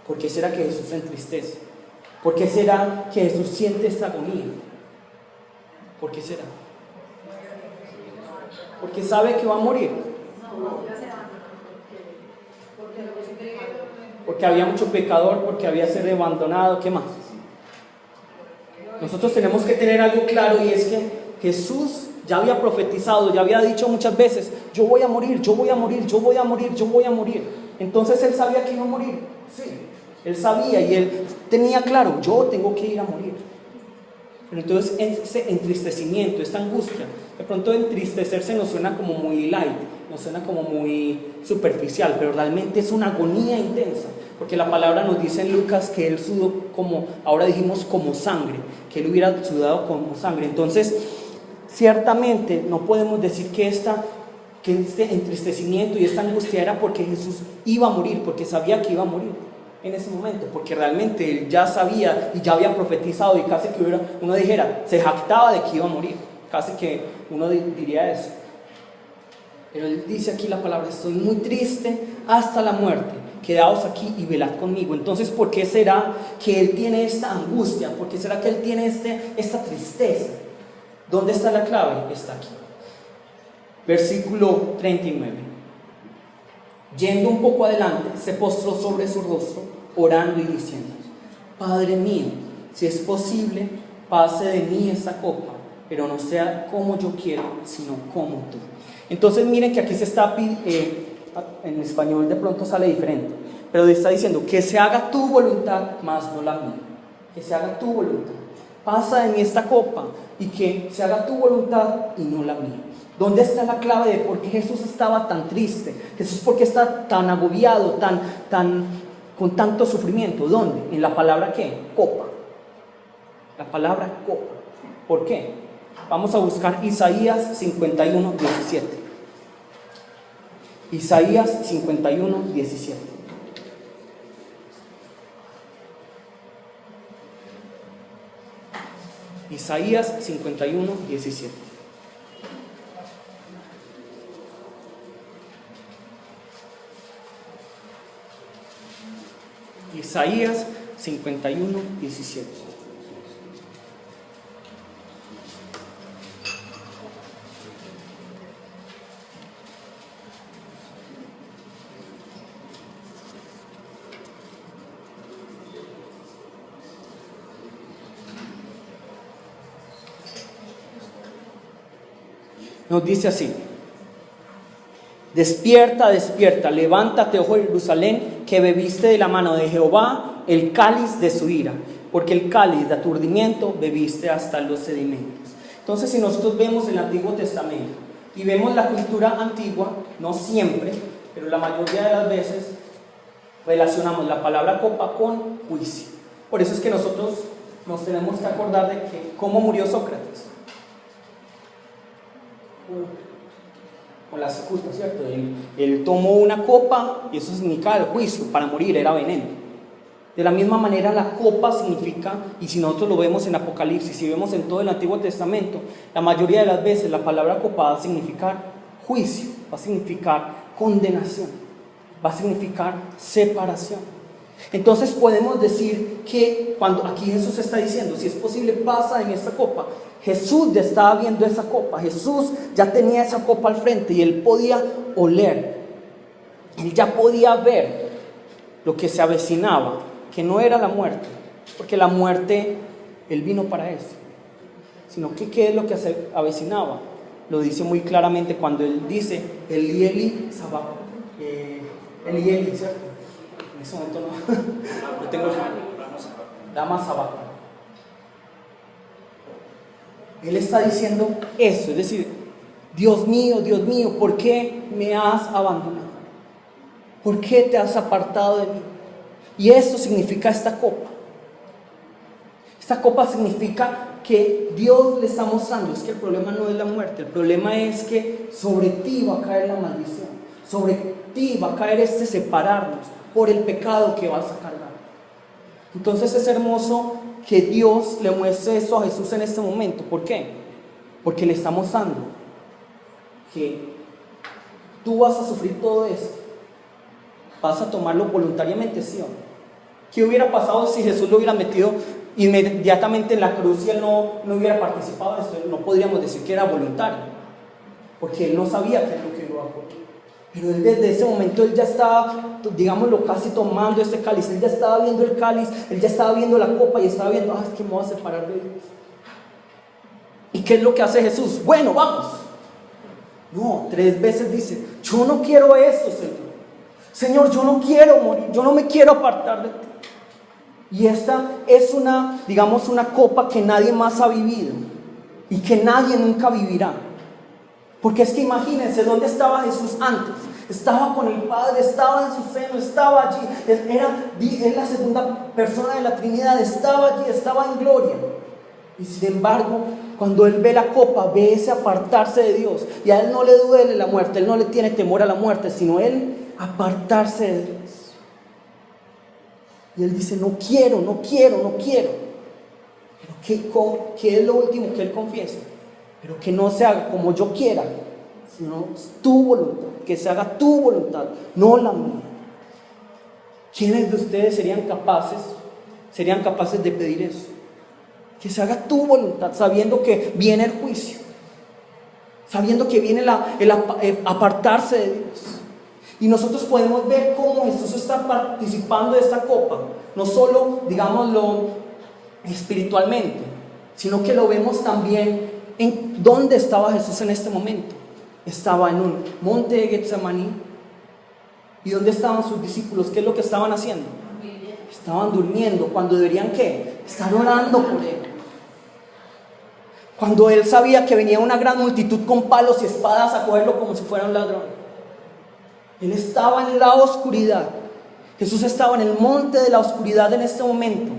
¿Por qué será que Jesús se entristece? ¿Por qué será que Jesús siente esta agonía? ¿Por qué será? Porque sabe que va a morir. Porque había mucho pecador, porque había sido abandonado. ¿Qué más? Nosotros tenemos que tener algo claro, y es que Jesús ya había profetizado, ya había dicho muchas veces, yo voy a morir, yo voy a morir, yo voy a morir, yo voy a morir. Entonces él sabía que iba a morir. Sí, él sabía y él tenía claro, yo tengo que ir a morir. Pero entonces ese entristecimiento, esta angustia, de pronto entristecerse nos suena como muy light, nos suena como muy superficial, pero realmente es una agonía intensa, porque la palabra nos dice en Lucas que él sudó como, ahora dijimos como sangre, que él hubiera sudado como sangre. Entonces, ciertamente no podemos decir que este entristecimiento y esta angustia era porque Jesús iba a morir, porque sabía que iba a morir en ese momento, porque realmente él ya sabía y ya había profetizado, y casi que uno dijera, se jactaba de que iba a morir, casi que uno diría eso. Pero él dice aquí la palabra, estoy muy triste hasta la muerte, quedaos aquí y velad conmigo. Entonces, ¿por qué será que él tiene esta angustia? ¿Por qué será que él tiene esta tristeza? ¿Dónde está la clave? Está aquí. Versículo 39. Yendo un poco adelante, se postró sobre su rostro, orando y diciendo, Padre mío, si es posible, pase de mí esta copa, pero no sea como yo quiero, sino como tú. Entonces miren que aquí se está, en español de pronto sale diferente, pero está diciendo que se haga tu voluntad, más no la mía. Que se haga tu voluntad. Pasa de mí esta copa y que se haga tu voluntad y no la mía. ¿Dónde está la clave de por qué Jesús estaba tan triste? Jesús, ¿por qué está tan agobiado, con tanto sufrimiento? ¿Dónde? En la palabra ¿qué? Copa. La palabra copa. ¿Por qué? Vamos a buscar Isaías 51:17. Isaías 51:17. Isaías 51, 17. Isaías 51, 17. Nos dice así: despierta, despierta, levántate, oh Jerusalén, que bebiste de la mano de Jehová el cáliz de su ira, porque el cáliz de aturdimiento bebiste hasta los sedimentos. Entonces, si nosotros vemos el Antiguo Testamento y vemos la cultura antigua, no siempre, pero la mayoría de las veces relacionamos la palabra copa con juicio. Por eso es que nosotros nos tenemos que acordar de que cómo murió Sócrates. Con la cicuta, ¿cierto? Él tomó una copa y eso significaba el juicio. Para morir era veneno. De la misma manera, la copa significa, y si nosotros lo vemos en Apocalipsis, si vemos en todo el Antiguo Testamento, la mayoría de las veces la palabra copa va a significar juicio, va a significar condenación, va a significar separación. Entonces podemos decir que cuando aquí Jesús está diciendo, si es posible, pasa en esta copa. Jesús ya estaba viendo esa copa, Jesús ya tenía esa copa al frente y él podía oler, él ya podía ver lo que se avecinaba, que no era la muerte, porque la muerte, él vino para eso, sino que qué es lo que se avecinaba. Lo dice muy claramente cuando él dice, Eli, Eli, Sabá, Eli, Eli, ¿cierto? En ese momento no tengo Dama Sabá. Él está diciendo eso, es decir, Dios mío, ¿por qué me has abandonado? ¿Por qué te has apartado de mí? Y esto significa esta copa. Esta copa significa que Dios le está mostrando, es que el problema no es la muerte, el problema es que sobre ti va a caer la maldición, sobre ti va a caer separarnos por el pecado que vas a cargar. Entonces es hermoso que Dios le muestre eso a Jesús en este momento. ¿Por qué? Porque le está mostrando que tú vas a sufrir todo esto, vas a tomarlo voluntariamente, ¿sí o no? ¿Qué hubiera pasado si Jesús lo hubiera metido inmediatamente en la cruz y él no hubiera participado de esto? No podríamos decir que era voluntario, porque él no sabía qué es lo que iba a ocurrir. Pero él desde ese momento, él ya estaba, digámoslo, casi tomando este cáliz, él ya estaba viendo el cáliz, él ya estaba viendo la copa y estaba viendo, es que me voy a separar de Dios. ¿Y qué es lo que hace Jesús? Bueno, vamos. No, 3 veces dice, yo no quiero esto, Señor. Señor, yo no quiero morir, yo no me quiero apartar de ti. Y esta es una copa que nadie más ha vivido y que nadie nunca vivirá. Porque es que imagínense, ¿dónde estaba Jesús antes? Estaba con el Padre, estaba en su seno, estaba allí. Es la segunda persona de la Trinidad, estaba allí, estaba en gloria. Y sin embargo, cuando él ve la copa, ve ese apartarse de Dios. Y a él no le duele la muerte, él no le tiene temor a la muerte, sino él apartarse de Dios. Y él dice, no quiero. Pero ¿qué es lo último que él confiesa? Pero que no se haga como yo quiera, sino tu voluntad, que se haga tu voluntad, no la mía. ¿Quiénes de ustedes serían capaces de pedir eso? Que se haga tu voluntad, sabiendo que viene el juicio, sabiendo que viene el apartarse de Dios. Y nosotros podemos ver cómo Jesús está participando de esta copa, no solo, digámoslo, espiritualmente, sino que lo vemos también en dónde estaba Jesús en este momento. Estaba en un monte de Getsemaní. ¿Y dónde estaban sus discípulos? ¿Qué es lo que estaban haciendo? Estaban durmiendo, cuando deberían, ¿qué? Estar orando por él. Cuando él sabía que venía una gran multitud con palos y espadas a cogerlo como si fuera un ladrón. Él estaba en la oscuridad. Jesús estaba en el monte de la oscuridad en este momento.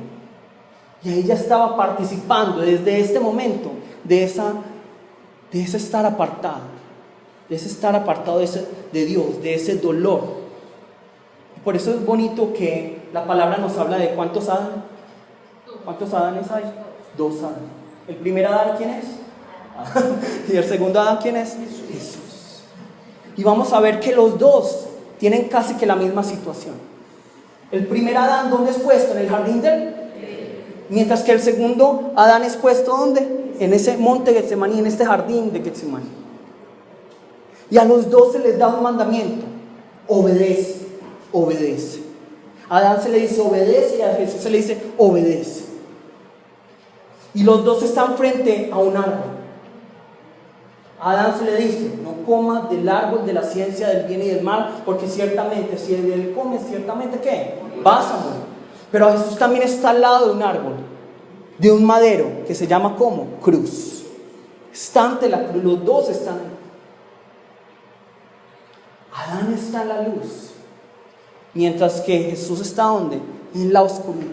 Y ahí ya estaba participando desde este momento de ese estar apartado, de Dios, de ese dolor. Por eso es bonito que la palabra nos habla de ¿cuántos Adanes hay? 2 Adanes. ¿El primer Adán quién es? ¿Y el segundo Adán quién es? Jesús. Y vamos a ver que los dos tienen casi que la misma situación. El primer Adán, ¿dónde es puesto? En el jardín del... Mientras que el segundo Adán es puesto, ¿dónde? En ese monte de Getsemaní, en este jardín de Getsemaní. Y a los dos se les da un mandamiento: obedece, obedece. A Adán se le dice obedece y a Jesús se le dice obedece. Y los dos están frente a un árbol. A Adán se le dice: no comas del árbol de la ciencia del bien y del mal, porque ciertamente si de él comes, ciertamente ¿qué? Vas a morir. Pero a Jesús también está al lado de un árbol, de un madero, que se llama ¿cómo? Cruz. Está ante la cruz, los dos están ahí. Adán está en la luz, mientras que Jesús está ¿dónde? En la oscuridad.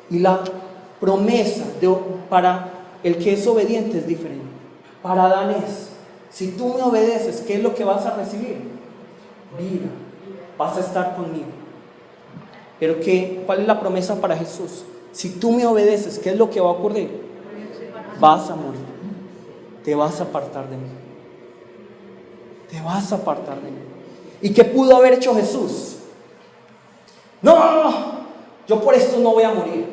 Y la promesa para el que es obediente es diferente. Para Adán es: si tú me obedeces, ¿qué es lo que vas a recibir? Vida, vas a estar conmigo. Pero ¿cuál es la promesa para Jesús? Si tú me obedeces, ¿qué es lo que va a ocurrir? Vas a morir, te vas a apartar de mí. Te vas a apartar de mí. ¿Y qué pudo haber hecho Jesús? No, yo por esto no voy a morir.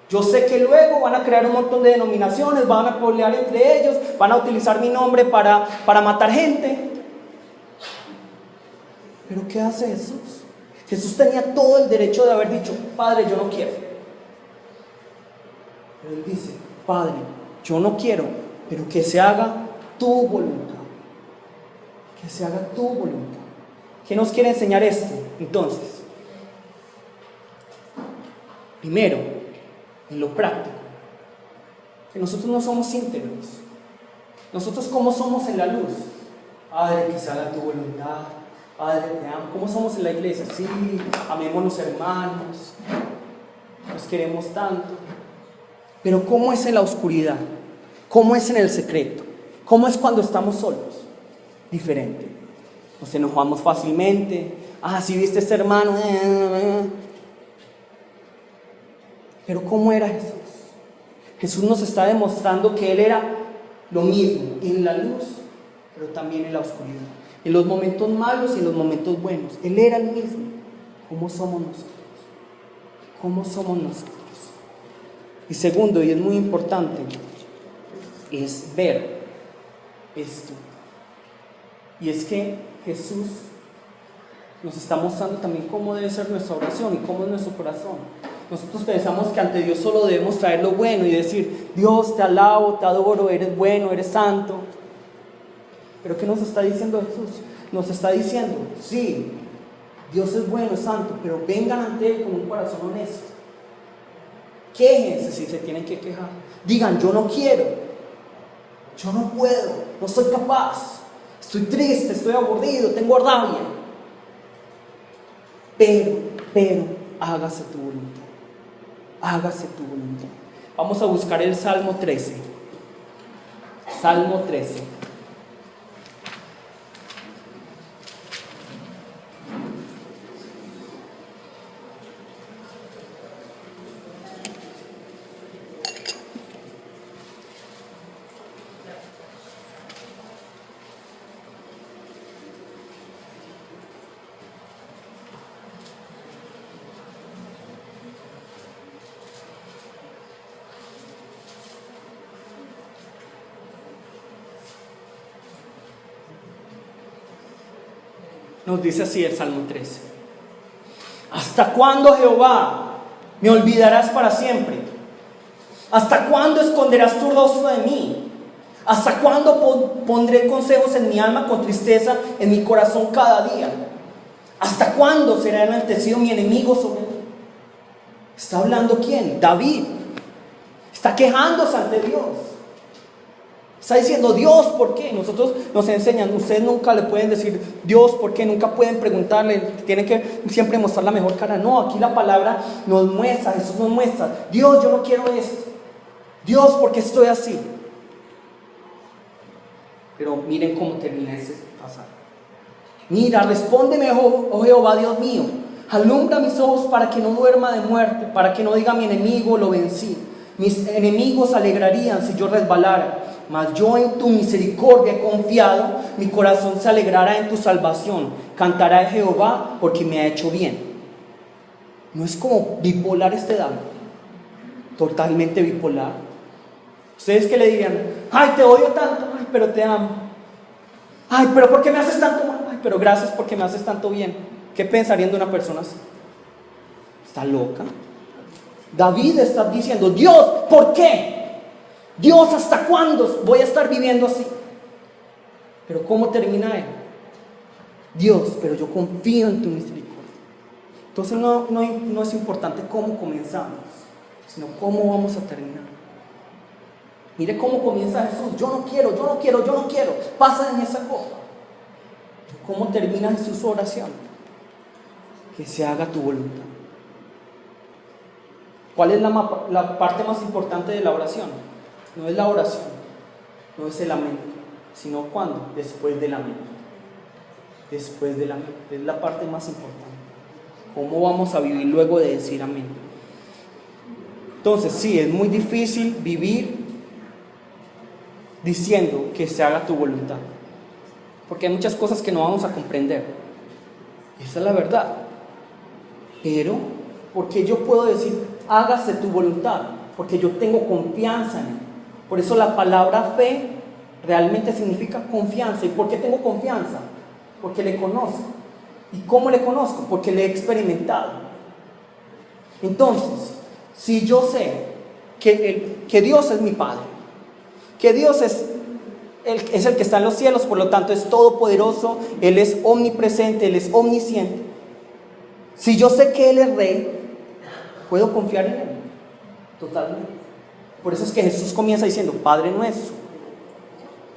Yo sé que luego van a crear un montón de denominaciones, van a pelear entre ellos, van a utilizar mi nombre para matar gente. ¿Pero qué hace Jesús? Jesús tenía todo el derecho de haber dicho: Padre, yo no quiero. Pero Él dice: Padre, yo no quiero, pero que se haga tu voluntad. Que se haga tu voluntad. ¿Qué nos quiere enseñar esto? Entonces, primero, en lo práctico, que nosotros no somos íntegros. Nosotros, ¿cómo somos en la luz? Padre, que se haga tu voluntad. Padre, te amo. ¿Cómo somos en la iglesia? Sí, amémonos hermanos, nos queremos tanto. Pero ¿cómo es en la oscuridad? ¿Cómo es en el secreto? ¿Cómo es cuando estamos solos? Diferente. Nos enojamos fácilmente. Si viste a este hermano. Pero ¿cómo era Jesús? Jesús nos está demostrando que Él era lo mismo en la luz, pero también en la oscuridad. En los momentos malos y en los momentos buenos. Él era el mismo. ¿Cómo somos nosotros? ¿Cómo somos nosotros? Y segundo, y es muy importante, es ver esto. Y es que Jesús nos está mostrando también cómo debe ser nuestra oración y cómo es nuestro corazón. Nosotros pensamos que ante Dios solo debemos traer lo bueno y decir: Dios, te alabo, te adoro, eres bueno, eres santo. Pero ¿qué nos está diciendo Jesús? Nos está diciendo: sí, Dios es bueno, es santo, pero vengan ante Él con un corazón honesto. Quéjense si se tienen que quejar. Digan: yo no quiero, yo no puedo, no soy capaz, estoy triste, estoy aburrido, tengo rabia. Pero, hágase tu voluntad. Hágase tu voluntad. Vamos a buscar el Salmo 13. Salmo 13. Nos dice así el Salmo 13: ¿hasta cuándo, Jehová, me olvidarás para siempre? ¿Hasta cuándo esconderás tu rostro de mí? ¿Hasta cuándo pondré consejos en mi alma con tristeza en mi corazón cada día? ¿Hasta cuándo será enaltecido mi enemigo sobre mí? ¿Está hablando quién? David. Está quejándose ante Dios. Está diciendo: Dios, ¿por qué? Nosotros nos enseñan, ustedes nunca le pueden decir Dios, ¿por qué? Nunca pueden preguntarle, tienen que siempre mostrar la mejor cara. No, aquí la palabra nos muestra, Jesús nos muestra: Dios, yo no quiero esto. Dios, ¿por qué estoy así? Pero miren cómo termina ese pasaje. Mira, respóndeme, oh Jehová, Dios mío. Alumbra mis ojos para que no duerma de muerte, para que no diga mi enemigo: lo vencí. Mis enemigos se alegrarían si yo resbalara, mas yo en tu misericordia he confiado, mi corazón se alegrará en tu salvación, cantará a Jehová porque me ha hecho bien. No es como bipolar este David, totalmente bipolar. Ustedes que le dirían, ay, te odio tanto, ay, pero te amo. Ay, pero ¿por qué me haces tanto mal? Ay, pero gracias porque me haces tanto bien. ¿Qué pensarían de una persona así? ¿Está loca? David está diciendo, Dios, ¿por qué? Dios, ¿hasta cuándo voy a estar viviendo así? Pero ¿cómo termina él? Dios, pero yo confío en tu misericordia. Entonces no es importante cómo comenzamos, sino cómo vamos a terminar. Mire cómo comienza Jesús. Yo no quiero. Pasa en esa copa. ¿Cómo termina Jesús su oración? Que se haga tu voluntad. ¿Cuál es la parte más importante de la oración? No es la oración, no es el amén, sino ¿cuándo? Después del amén. Después del amén. Es la parte más importante. ¿Cómo vamos a vivir luego de decir amén? Entonces, sí, es muy difícil vivir diciendo que se haga tu voluntad, porque hay muchas cosas que no vamos a comprender. Esa es la verdad. Pero, ¿por qué yo puedo decir hágase tu voluntad? Porque yo tengo confianza en él. Por eso la palabra fe realmente significa confianza. ¿Y por qué tengo confianza? Porque le conozco. ¿Y cómo le conozco? Porque le he experimentado. Entonces, si yo sé que Dios es mi Padre, que Dios es el que está en los cielos, por lo tanto es todopoderoso, Él es omnipresente, Él es omnisciente. Si yo sé que Él es Rey, puedo confiar en Él totalmente. Por eso es que Jesús comienza diciendo, Padre nuestro,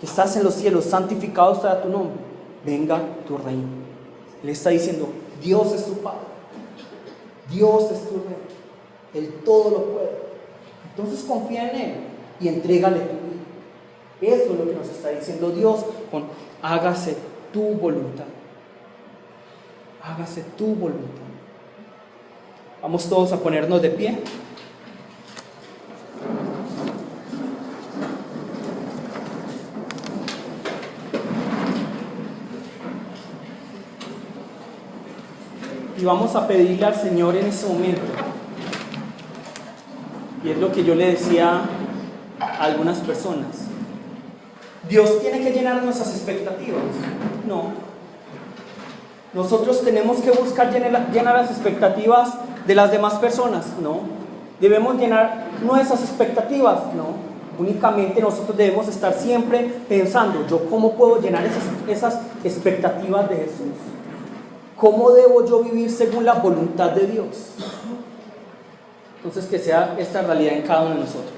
que estás en los cielos, santificado sea tu nombre, venga tu reino. Él está diciendo, Dios es tu Padre, Dios es tu Rey, Él todo lo puede. Entonces confía en Él y entrégale tu vida. Eso es lo que nos está diciendo Dios con hágase tu voluntad. Hágase tu voluntad. Vamos todos a ponernos de pie. Y vamos a pedirle al Señor en ese momento. Y es lo que yo le decía a algunas personas. Dios tiene que llenar nuestras expectativas. No. Nosotros tenemos que buscar llenar las expectativas de las demás personas. No. Debemos llenar nuestras expectativas. No. Únicamente nosotros debemos estar siempre pensando, ¿yo cómo puedo llenar esas expectativas de Jesús? ¿Cómo debo yo vivir según la voluntad de Dios? Entonces que sea esta realidad en cada uno de nosotros.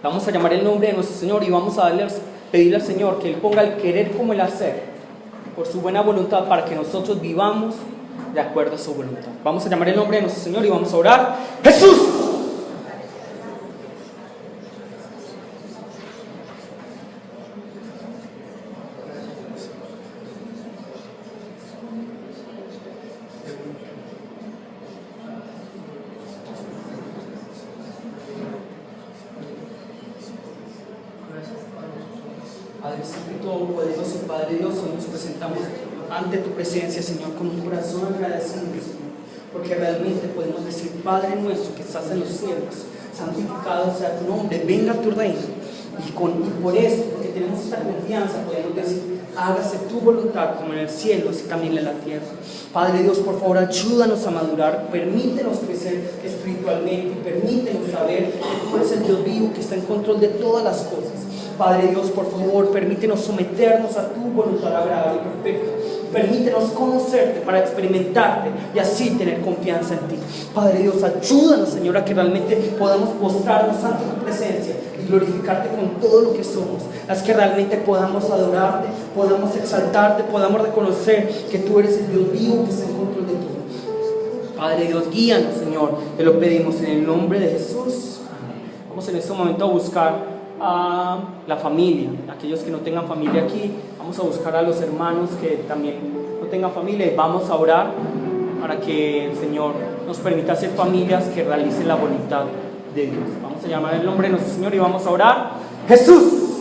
Vamos a llamar el nombre de nuestro Señor y vamos a pedirle al Señor que Él ponga el querer como el hacer por su buena voluntad para que nosotros vivamos de acuerdo a su voluntad. Vamos a llamar el nombre de nuestro Señor y vamos a orar. ¡Jesús! Padre Santo, Todopoderoso, Padre Dios, hoy nos presentamos ante tu presencia, Señor, con un corazón agradecido, Señor, porque realmente podemos decir, Padre nuestro que estás en los cielos, santificado sea tu nombre, venga tu reino. Y por eso, porque tenemos esta confianza, podemos decir, hágase tu voluntad como en el cielo, así también en la tierra. Padre Dios, por favor, ayúdanos a madurar, permítenos crecer espiritualmente, permítenos saber que tú eres el Dios vivo que está en control de todas las cosas. Padre Dios, por favor, permítenos someternos a tu voluntad agradable y perfecta. Permítenos conocerte para experimentarte y así tener confianza en ti. Padre Dios, ayúdanos, Señor, a que realmente podamos postrarnos ante tu presencia y glorificarte con todo lo que somos. Haz que realmente podamos adorarte, podamos exaltarte, podamos reconocer que tú eres el Dios vivo que está en control de todo. Padre Dios, guíanos, Señor, te lo pedimos en el nombre de Jesús. Vamos en este momento a buscar a la familia, aquellos que no tengan familia aquí, vamos a buscar a los hermanos que también no tengan familia y vamos a orar para que el Señor nos permita ser familias que realicen la voluntad de Dios. Vamos a llamar el nombre de nuestro Señor y vamos a orar. Jesús.